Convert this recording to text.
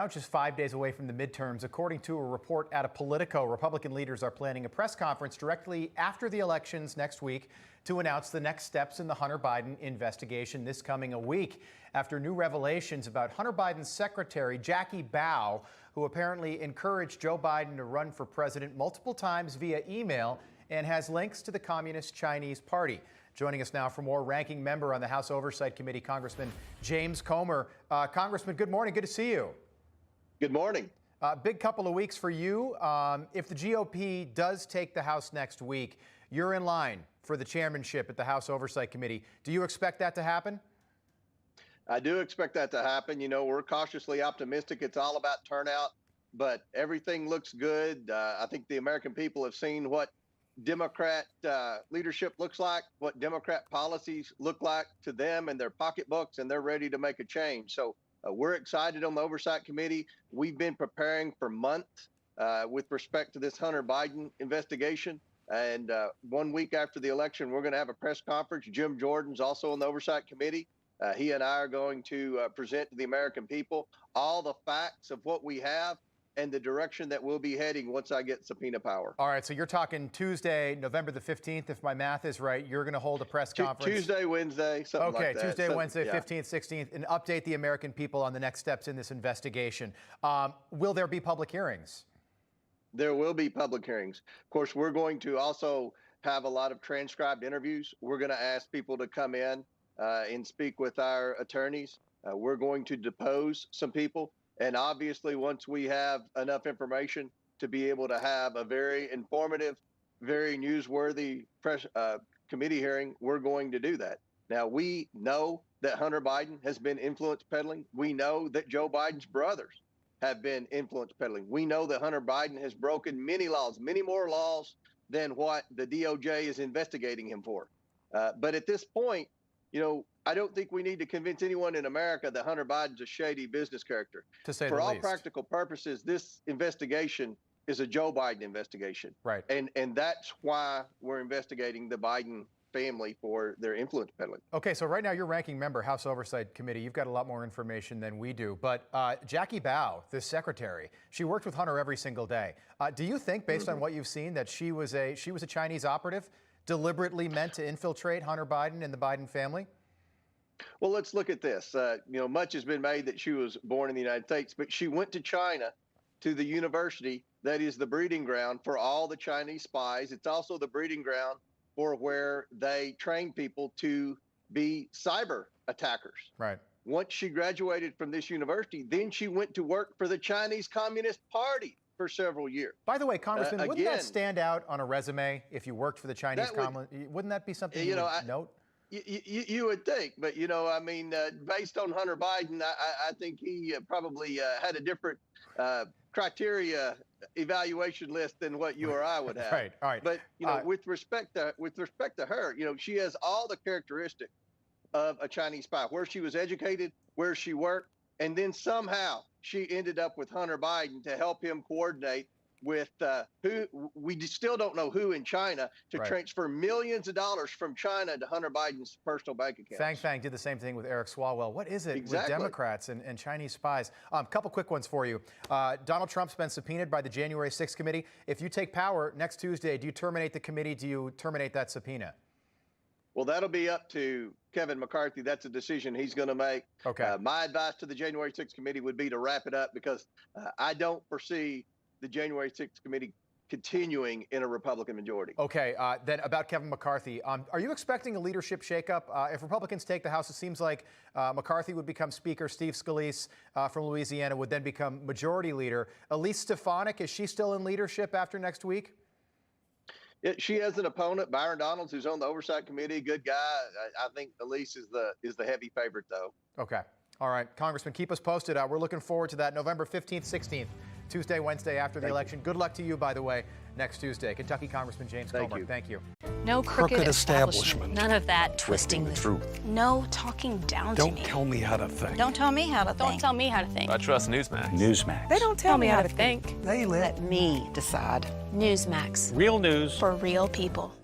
Now just 5 days away from the midterms, according to a report out of Politico, Republican leaders are planning a press conference directly after the elections next week to announce the next steps in the Hunter Biden investigation this coming a week after new revelations about Hunter Biden's secretary, Jackie Bao, who apparently encouraged Joe Biden to run for president multiple times via email and has links to the Communist Chinese Party. Joining us now for more, ranking member on the House Oversight Committee, Congressman James Comer. Congressman, good morning. Good to see you. Good morning. Big couple of weeks for you. If the GOP does take the House next week, you're in line for the chairmanship at the House Oversight Committee. Do you expect that to happen? I do expect that to happen. You know, we're cautiously optimistic. It's all about turnout, but everything looks good. I think the American people have seen what Democrat leadership looks like, what Democrat policies look like to them and their pocketbooks, and they're ready to make a change. So we're excited on the Oversight Committee. We've been preparing for months with respect to this Hunter Biden investigation. And 1 week after the election, we're going to have a press conference. Jim Jordan's also on the Oversight Committee. He and I are going to present to the American people all the facts of what we have and the direction that we'll be heading once I get subpoena power. All right, so you're talking Tuesday, November the 15th, if my math is right. You're going to hold a press conference. Tuesday, Wednesday, something like that. Okay, Tuesday, Wednesday, yeah. 15th, 16th, and update the American people on the next steps in this investigation. Will there be public hearings? There will be public hearings. Of course, we're going to also have a lot of transcribed interviews. We're going to ask people to come in and speak with our attorneys. We're going to depose some people. And obviously, once we have enough information to be able to have a very informative, very newsworthy press committee hearing, we're going to do that. Now, we know that Hunter Biden has been influence peddling. We know that Joe Biden's brothers have been influence peddling. We know that Hunter Biden has broken many laws, many more laws than what the DOJ is investigating him for. But at this point, you know, I don't think we need to convince anyone in America that Hunter Biden's a shady business character. To say the least. For all practical purposes, this investigation is a Joe Biden investigation. Right. And that's why we're investigating the Biden family for their influence peddling. Okay, so right now you're ranking member, House Oversight Committee. You've got a lot more information than we do. But Jackie Bao, this secretary, she worked with Hunter every single day. Do you think, based on what you've seen, that she was a Chinese operative deliberately meant to infiltrate Hunter Biden and the Biden family? Well, let's look at this. You know, much has been made that she was born in the United States, but she went to China, to the university that is the breeding ground for all the Chinese spies. It's also the breeding ground for where they train people to be cyber attackers. Right. Once she graduated from this university, then she went to work for the Chinese Communist Party for several years. By the way, Congressman, wouldn't that stand out on a resume if you worked for the Chinese Communist? Wouldn't that be something you would note? You would think, but, you know, I mean, based on Hunter Biden, I think he probably had a different criteria evaluation list than what you or I would have. Right. All right. But, you know, with respect to her, you know, she has all the characteristics of a Chinese spy, where she was educated, where she worked, and then somehow she ended up with Hunter Biden to help him coordinate with who we still don't know who in China to transfer millions of dollars from China to Hunter Biden's personal bank account. Fang Fang did the same thing with Eric Swalwell. What is it with Democrats and Chinese spies? Couple quick ones for you. Donald Trump's been subpoenaed by the January 6th committee. If you take power next Tuesday, do you terminate the committee? Do you terminate that subpoena? Well, that'll be up to Kevin McCarthy. That's a decision he's going to make. Okay. My advice to the January 6th committee would be to wrap it up, because I don't foresee the January 6th committee continuing in a Republican majority. Okay, then about Kevin McCarthy, are you expecting a leadership shakeup? If Republicans take the House, it seems like McCarthy would become Speaker. Steve Scalise from Louisiana would then become Majority Leader. Elise Stefanik, is she still in leadership after next week? She has an opponent, Byron Donalds, who's on the Oversight Committee. Good guy. I think Elise is the heavy favorite, though. Okay. All right, Congressman, keep us posted. We're looking forward to that November 15th, 16th. Tuesday, Wednesday after the election. Good luck to you, by the way, next Tuesday. Kentucky Congressman James Comer. Thank you. No crooked establishment. None of that twisting the truth. No talking down to me. Don't tell me how to think. Don't tell me how to think. Don't tell me how to think. I trust Newsmax. Newsmax. They don't tell me how to think. They let me decide. Newsmax. Real news for real people.